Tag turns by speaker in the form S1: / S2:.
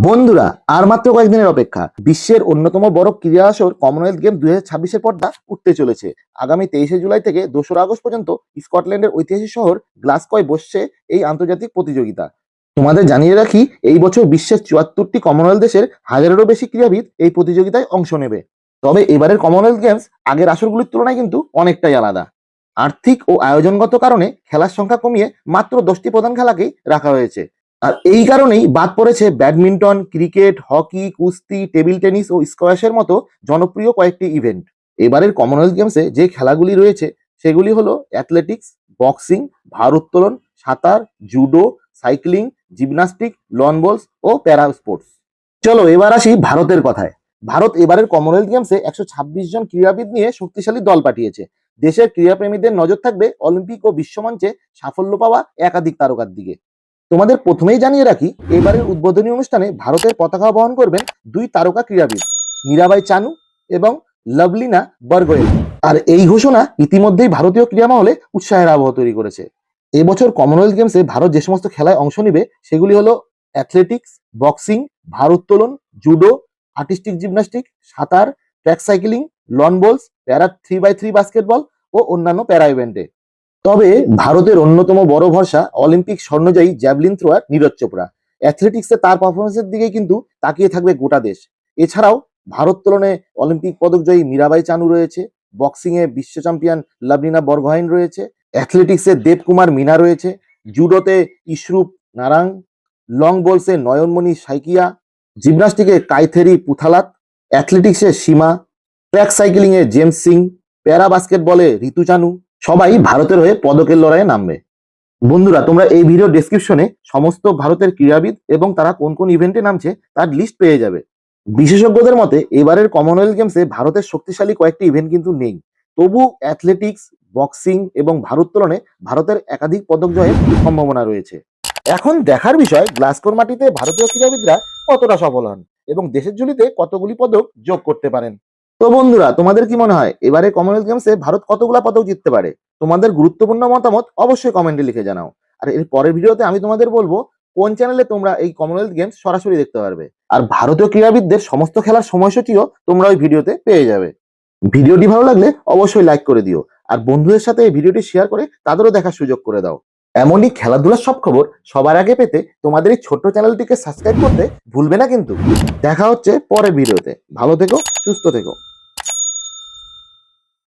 S1: বন্ধুরা, আর মাত্র কয়েকদিনের অপেক্ষা বিশ্বের অন্যতম বড় ক্রীড়া আসর কমনওয়েলথ গেম 2026-এর পর্দা উঠতে চলেছে। আগামী 23শে জুলাই থেকে 2রা আগস্ট পর্যন্ত স্কটল্যান্ডের ঐতিহাসিক শহর গ্লাসগোয় বসছে এই আন্তর্জাতিক প্রতিযোগিতা। তোমাদের জানিয়ে রাখি, এই বছর বিশ্বের 74টি কমনওয়েলথ দেশের হাজারেরও বেশি ক্রীড়াবিদ এই প্রতিযোগিতায় অংশ নেবে। তবে এবারের কমনওয়েলথ গেমস আগের আসরগুলির তুলনায় কিন্তু অনেকটাই আলাদা। আর্থিক ও আয়োজনগত কারণে খেলার সংখ্যা কমিয়ে মাত্র 10টি প্রধান খেলাকেই রাখা হয়েছে। আর এই কারণেই বাদ পড়েছে ব্যাডমিন্টন, ক্রিকেট, হকি, কুস্তি, টেবিল টেনিস ও স্কোয়াশের মতো জনপ্রিয় কয়েকটি ইভেন্ট। এবারের কমনওয়েলথ গেমসে যে খেলাগুলি রয়েছে সেগুলি হলো অ্যাথলেটিক্স, বক্সিং, ভারোত্তোলন, সাঁতার, জুডো, সাইক্লিং, জিমন্যাস্টিক, লন বলস ও প্যারা স্পোর্টস। চলো এবার আসি ভারতের কথায়। ভারত এবারের কমনওয়েলথ গেমসে 126 জন ক্রীড়াবিদ নিয়ে শক্তিশালী দল পাঠিয়েছে। দেশের ক্রীড়াপ্রেমীদের নজর থাকবে অলিম্পিক ও বিশ্বমঞ্চে সাফল্য পাওয়া একাধিক তারকার দিকে। তোমাদের প্রথমেই জানিয়ে রাখি, এবারের উদ্বোধনী অনুষ্ঠানে ভারতের পতাকা বহন করবেন 2 তারকা ক্রীড়াবিদ, মীরাবাই চানু এবং লভলিনা বরগোয়েন। আর এই ঘোষণা ইতিমধ্যেই ভারতীয় ক্রীড়া মহলে উৎসাহের আবহ তৈরি করেছে। এবছর কমনওয়েলথ গেমসে ভারত যে সমস্ত খেলায় অংশ নেবে সেগুলি হলো অ্যাথলেটিক্স, বক্সিং, ভারোত্তোলন, জুডো, আর্টিস্টিক জিমন্যাস্টিক, সাঁতার, track cycling, lawn bowls, para 3x3 basketball ও অন্যান্য প্যারা ইভেন্টে। তবে ভারতের অন্যতম বড় ভরসা অলিম্পিক স্বর্ণজয়ী জ্যাভলিন থ্রোয়ার নীরজ চোপড়া। অ্যাথলেটিক্সে তার পারফরমেন্সের দিকে কিন্তু তাকিয়ে থাকবে গোটা দেশ। এছাড়াও ভারোত্তোলনে অলিম্পিক পদকজয়ী মীরাবাই চানু রয়েছে, বক্সিং এ বিশ্ব চ্যাম্পিয়ন লাভলিনা বরগোহাইন রয়েছে, অ্যাথলেটিক্সে দেবকুমার মিনা রয়েছে, জুডোতে ইশরুপ নারাং, লং বলসে নয়নমণি সাইকিয়া, জিমন্যাস্টিকে কাইথেরি পুথালাত, অ্যাথলেটিক্সে সীমা, ট্র্যাক সাইক্লিং এ জেমস সিং, প্যারা বাস্কেটবলে ঋতু চানু সবাই ভারতের হয়ে পদকের লড়াইয়ে নামবে। বন্ধুরা, তোমরা এই ভিডিও ডেসক্রিপশনে সমস্ত ভারতের ক্রীড়াবিদ এবং তারা কোন কোন ইভেন্টে নামছে তার লিস্ট পেয়ে যাবে। বিশেষজ্ঞদের মতে এবারের কমনওয়েলথ গেমসে ভারতের শক্তিশালী কয়েকটি ইভেন্ট কিন্তু নেই। তবু অ্যাথলেটিক্স, বক্সিং এবং ভারোত্তোলনে ভারতের একাধিক পদক জয়ের সম্ভাবনা রয়েছে। এখন দেখার বিষয় গ্লাসগোর মাটিতে ভারতীয় ক্রীড়াবিদরা কতটা সফল হন এবং দেশের ঝুলিতে কতগুলি পদক যোগ করতে পারেন। তো বন্ধুরা, তোমাদের কি মনে হয় এবারে কমনওয়েলথ গেমসে ভারত কতগুলা পদক জিততে পারে? তোমাদের গুরুত্বপূর্ণ মতামত অবশ্যই কমেন্টে লিখে জানাও। আর এর পরের ভিডিওতে আমি তোমাদের বলবো কোন চ্যানেলে তোমরা এই কমনওয়েলথ গেমস সরাসরি দেখতে পারবে। আর ভারতীয় ক্রীড়াবিদদের সমস্ত খেলার সময়সূচিও তোমরা ওই ভিডিওতে পেয়ে যাবে। ভিডিওটি ভালো লাগলে অবশ্যই লাইক করে দিও, আর বন্ধুদের সাথে এই ভিডিওটি শেয়ার করে তাদেরও দেখার সুযোগ করে দাও। এমনই খেলাধুলার সব খবর সবার আগে পেতে তোমাদের এই ছোট্ট চ্যানেলটিকে সাবস্ক্রাইব করতে ভুলবে না কিন্তু। দেখা হচ্ছে পরের ভিডিওতে। ভালো থেকো, সুস্থ থেকো।